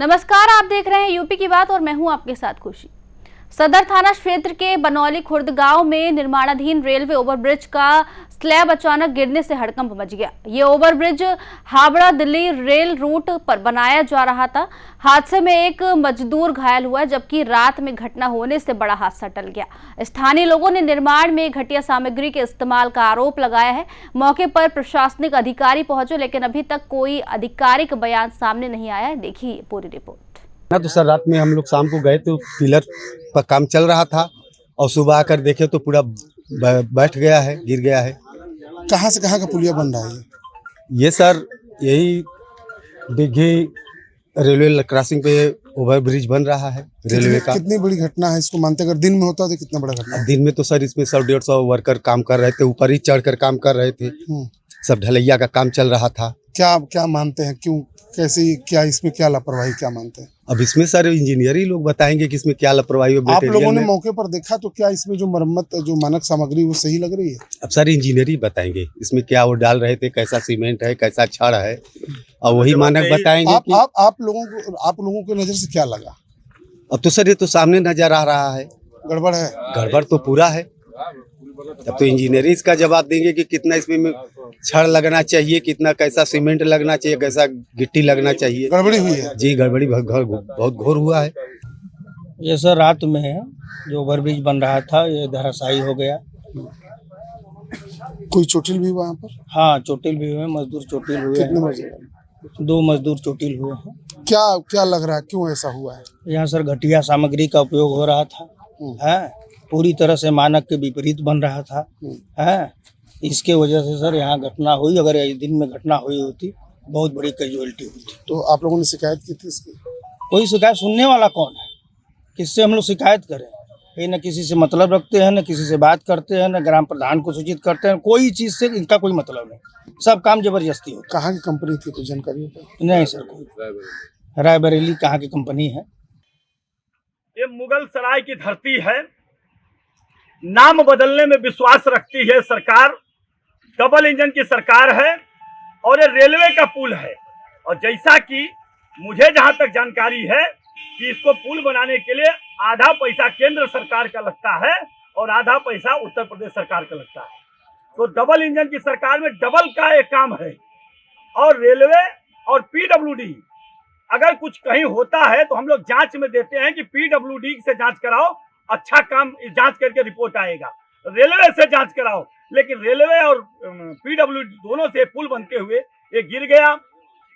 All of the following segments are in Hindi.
नमस्कार, आप देख रहे हैं यूपी की बात और मैं हूं आपके साथ खुशी। सदर थाना क्षेत्र के बनौली खुर्द गांव में निर्माणाधीन रेलवे ओवरब्रिज का स्लैब अचानक गिरने से हड़कंप मच गया। ये overbridge Howrah Delhi rail route पर बनाया जा रहा था। हादसे में एक मजदूर घायल हुआ, जबकि रात में घटना होने से बड़ा हादसा टल गया। स्थानीय लोगों ने निर्माण में घटिया सामग्री के इस्तेमाल का आरोप लगाया है। मौके पर प्रशासनिक अधिकारी पहुंचे, लेकिन अभी तक कोई आधिकारिक बयान सामने नहीं आया है। देखिए पूरी रिपोर्ट। तो सर रात में हम लोग शाम को गए तो पिलर पर काम चल रहा था और सुबह आकर देखे तो पूरा बैठ गया है, गिर गया है। कहाँ से कहाँ का पुलिया बन रहा है? ये सर यही दिघी रेलवे क्रॉसिंग पे ओवर ब्रिज बन रहा है रेलवे का। कितनी बड़ी घटना है इसको मानते? अगर दिन में होता तो कितना बड़ा घटना? दिन में तो सर इसमें 100-150 वर्कर काम कर रहे थे, ऊपर ही चढ़कर काम कर रहे थे। सब ढलैया का काम चल रहा था। क्या मानते हैं, क्यों, कैसे, क्या इसमें क्या लापरवाही क्या मानते हैं? अब इसमें सर इंजीनियर ही लोग बताएंगे कि इसमें क्या लापरवाही हो। आप लोगों ने मौके पर देखा तो क्या इसमें जो मरम्मत जो मानक सामग्री वो सही लग रही है? अब सर इंजीनियर ही बताएंगे इसमें क्या वो डाल रहे थे, कैसा सीमेंट है, कैसा छड़ है, और वही मानक बताएंगे। आप लोगों की नजर से क्या लगा? अब तो सर ये तो सामने नजर आ रहा है, गड़बड़ है। गड़बड़ तो पूरा है। तब तो इंजीनियर इसका जवाब देंगे कि कितना इसमें छड़ लगना चाहिए, कितना कैसा सीमेंट लगना चाहिए, कैसा गिट्टी लगना चाहिए। गड़बड़ी हुई है जी, गड़बड़ी बहुत घोर हुआ है। ये सर रात में जो ओवरब्रिज बन रहा था ये धराशायी हो गया। कोई चोटिल भी हुआ यहाँ पर? हाँ, चोटिल भी हुए, मजदूर चोटिल हुए कितने हैं। मजदूर? 2 मजदूर चोटिल हुए हैं। क्या लग रहा है, क्यों ऐसा हुआ है? यहाँ सर घटिया सामग्री का उपयोग हो रहा था, है पूरी तरह से मानक के विपरीत बन रहा था, है इसके वजह से सर यहाँ घटना हुई। अगर दिन में घटना हुई होती बहुत बड़ी कैजुअलिटी होती। तो आप लोगों ने शिकायत की थी इसकी? कोई शिकायत सुनने वाला कौन है? किससे हम लोग शिकायत करें? ये न किसी से मतलब रखते हैं, न किसी से बात करते हैं, न ग्राम प्रधान को सूचित करते हैं। कोई चीज से इनका कोई मतलब नहीं, सब काम जबरदस्ती हो। कहाँ की कंपनी थी, कुछ जानकारी है? नहीं सर, कोई रायबरेली कहाँ की कंपनी है। ये मुगल सराय की धरती है, नाम बदलने में विश्वास रखती है सरकार। डबल इंजन की सरकार है और ये रेलवे का पुल है। और जैसा कि मुझे जहां तक जानकारी है कि इसको पुल बनाने के लिए आधा पैसा केंद्र सरकार का लगता है और आधा पैसा उत्तर प्रदेश सरकार का लगता है। तो डबल इंजन की सरकार में डबल का एक काम है। और रेलवे और पीडब्ल्यूडी अगर कुछ कहीं होता है तो हम लोग जांच में देते हैं कि पीडब्ल्यूडी से जांच कराओ, अच्छा काम जांच करके रिपोर्ट आएगा। रेलवे से जांच कराओ, लेकिन रेलवे और पीडब्ल्यूडी दोनों से पुल बनते हुए ये गिर गया,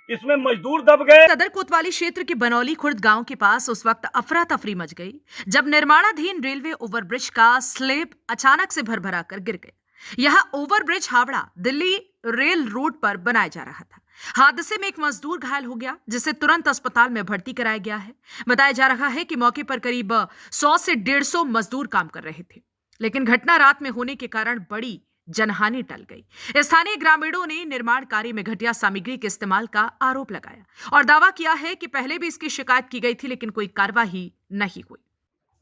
इसमें मजदूर दब गए। सदर कोतवाली क्षेत्र के बनौली खुर्द गांव के पास उस वक्त अफरा तफरी मच गई जब निर्माणाधीन रेलवे ओवरब्रिज का स्लैब अचानक से भरभरा कर गिर गया। यह overbridge Howrah Delhi rail route पर बनाया जा रहा था। हादसे में एक मजदूर घायल हो गया, जिसे तुरंत अस्पताल में भर्ती कराया गया है। बताया जा रहा है कि मौके पर करीब 100 से 150 मजदूर काम कर रहे थे, लेकिन घटना रात में होने के कारण बड़ी जनहानि टल गई। स्थानीय ग्रामीणों ने निर्माण कार्य में घटिया सामग्री के इस्तेमाल का आरोप लगाया और दावा किया है कि पहले भी इसकी शिकायत की गई थी, लेकिन कोई कार्रवाई नहीं हुई।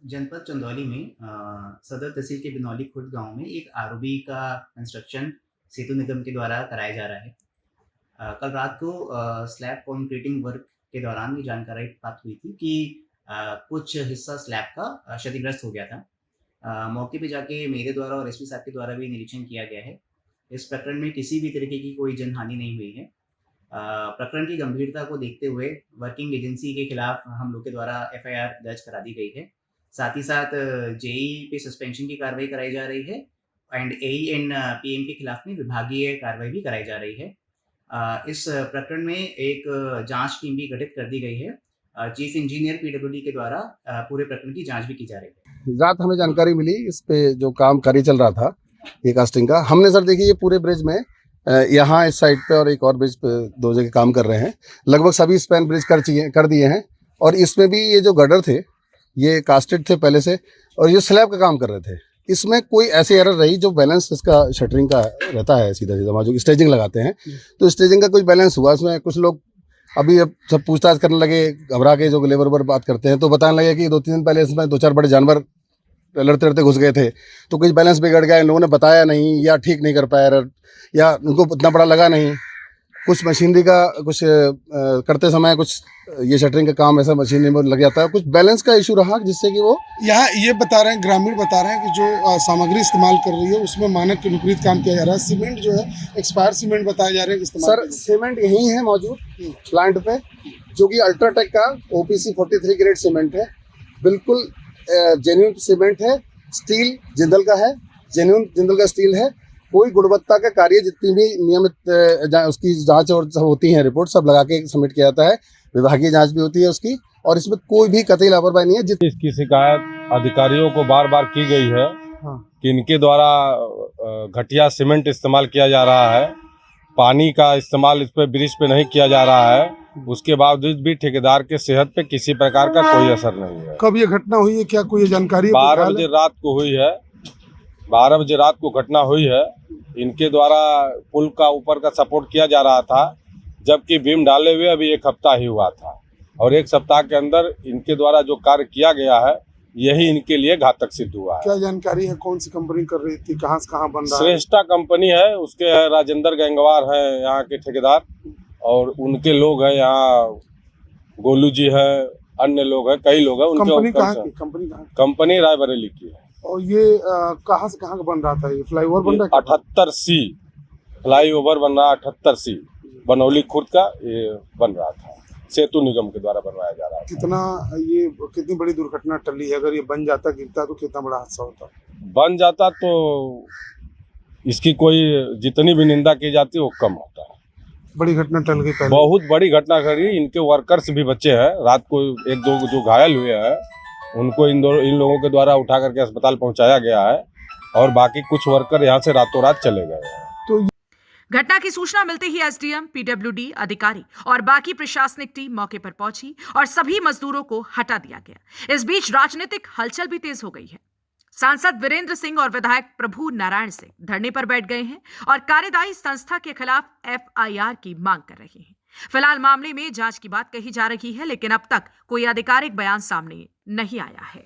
जनपद चंदौली में सदर तहसील के बनौली खुर्द गांव में एक आरओबी का कंस्ट्रक्शन सेतु निगम के द्वारा कराया जा रहा है। कल रात को स्लैब कॉन्क्रीटिंग वर्क के दौरान ये जानकारी प्राप्त हुई थी कि कुछ हिस्सा स्लैब का क्षतिग्रस्त हो गया था। मौके पे जाके मेरे द्वारा और एसपी साहब के द्वारा भी निरीक्षण किया गया है। इस प्रकरण में किसी भी तरीके की कोई जनहानि नहीं हुई है। प्रकरण की गंभीरता को देखते हुए वर्किंग एजेंसी के खिलाफ हम लोग के द्वारा एफआईआर दर्ज करा दी गई है। साथ ही साथ जेई पे सस्पेंशन की कार्रवाई कराई जा रही है एंड एई एंड पीएम के खिलाफ में विभागीय कार्रवाई भी कराई जा रही है। इस प्रकरण में एक जांच टीम भी गठित कर दी गई है। चीफ इंजीनियर पीडब्ल्यूडी के द्वारा पूरे प्रकरण की जांच भी की जा रही है। रात हमें जानकारी मिली इस पे जो काम कार्य चल रहा था ये कास्टिंग का। हमने सर देखिए ये पूरे ब्रिज में यहाँ इस साइड पे और एक और ब्रिज पे 2 जगह काम कर रहे हैं। लगभग सभी स्पैन ब्रिज कर दिए हैं और इसमें भी ये जो गर्डर थे ये कास्टेड थे पहले से और ये स्लैब का काम कर रहे थे। इसमें कोई ऐसी एरर रही जो बैलेंस इसका शटरिंग का रहता है, सीधा जो स्टेजिंग लगाते हैं तो स्टेजिंग का कुछ बैलेंस हुआ। इसमें कुछ लोग अभी अब सब पूछताछ करने लगे, घबरा के जो लेबर पर बात करते हैं तो बताने लगे कि 2-3 दिन पहले इसमें 2-4 बड़े जानवर लड़ते लड़ते घुस गए थे तो कुछ बैलेंस बिगड़ गया। इन लोगों ने बताया नहीं या ठीक नहीं कर पाया या उनको इतना बड़ा लगा नहीं कुछ मशीनरी का कुछ करते समय कुछ ये शटरिंग का काम ऐसा मशीनरी में लग जाता है, कुछ बैलेंस का इशू रहा जिससे कि वो यहाँ ये बता रहे हैं, ग्रामीण बता रहे हैं कि जो सामग्री इस्तेमाल कर रही है उसमें मानक के विपरीत काम किया जा रहा है। सीमेंट जो है एक्सपायर सीमेंट बताए जा रहे हैं इस्तेमाल। सर सीमेंट यही है मौजूद प्लांट पे, जो कि अल्ट्राटेक का OPC 43 ग्रेड सीमेंट है, बिल्कुल जेन्युइन सीमेंट है। स्टील जिंदल का है, जेन्युइन जिंदल का स्टील है। कोई गुणवत्ता का कार्य जितनी भी नियमित उसकी जांच और सब होती है, रिपोर्ट सब लगा के सबमिट किया जाता है, विभागीय जांच भी होती है उसकी, और इसमें कोई भी कतई लापरवाही नहीं है। इसकी शिकायत अधिकारियों को बार बार की गई है कि इनके द्वारा घटिया सीमेंट इस्तेमाल किया जा रहा है, पानी का इस्तेमाल इस पे ब्रिज पे नहीं किया जा रहा है, उसके बावजूद भी ठेकेदार के सेहत पे किसी प्रकार का कोई असर नहीं है। कब ये घटना हुई है, क्या कोई जानकारी है? 12 बजे रात को हुई है, 12 बजे रात को घटना हुई है। इनके द्वारा पुल का ऊपर का सपोर्ट किया जा रहा था, जबकि बीम डाले हुए अभी 1 हफ्ता ही हुआ था, और 1 सप्ताह के अंदर इनके द्वारा जो कार्य किया गया है यही इनके लिए घातक सिद्ध हुआ है। क्या जानकारी है, कौन सी कंपनी कर रही थी, कहाँ से कहाँ बन रहा है? श्रेष्ठा कंपनी है, उसके है राजेंद्र गंगवार है यहाँ के ठेकेदार, और उनके लोग हैं यहाँ, गोलू जी है, अन्य लोग हैं, कई लोग हैं। कंपनी कहाँ की? कंपनी कहाँ? कंपनी रायबरेली की है। और ये कहाँ से कहाँ का बन रहा था? ये फ्लाईओवर बन रहा है? 78C फ्लाईओवर बन रहा, 78C बनौली खुर्द का ये बन रहा था, सेतु निगम के द्वारा बनवाया जा रहा था। कितनी बड़ी दुर्घटना टली है? अगर ये बन जाता, गिरता तो कितना बड़ा हादसा होता? बन जाता तो इसकी कोई जितनी भी निंदा की जाती है वो कम होता है। बड़ी घटना टल गई पहले। बहुत बड़ी घटना घटी। इनके वर्कर्स भी बच्चे हैं, रात को 1-2 जो घायल हुए हैं उनको इन लोगों के द्वारा उठा करके अस्पताल पहुंचाया गया है, और बाकी कुछ वर्कर यहाँ से रातों रात चले गए हैं। घटना की सूचना मिलते ही एसडीएम, पीडब्ल्यूडी अधिकारी और बाकी प्रशासनिक टीम मौके पर पहुंची और सभी मजदूरों को हटा दिया गया। इस बीच राजनीतिक हलचल भी तेज हो गई है। सांसद वीरेंद्र सिंह और विधायक प्रभु नारायण सिंह धरने पर बैठ गए हैं और कार्यदायी संस्था के खिलाफ FIR की मांग कर रहे हैं। फिलहाल मामले में जांच की बात कही जा रही है, लेकिन अब तक कोई आधिकारिक बयान सामने नहीं आया है।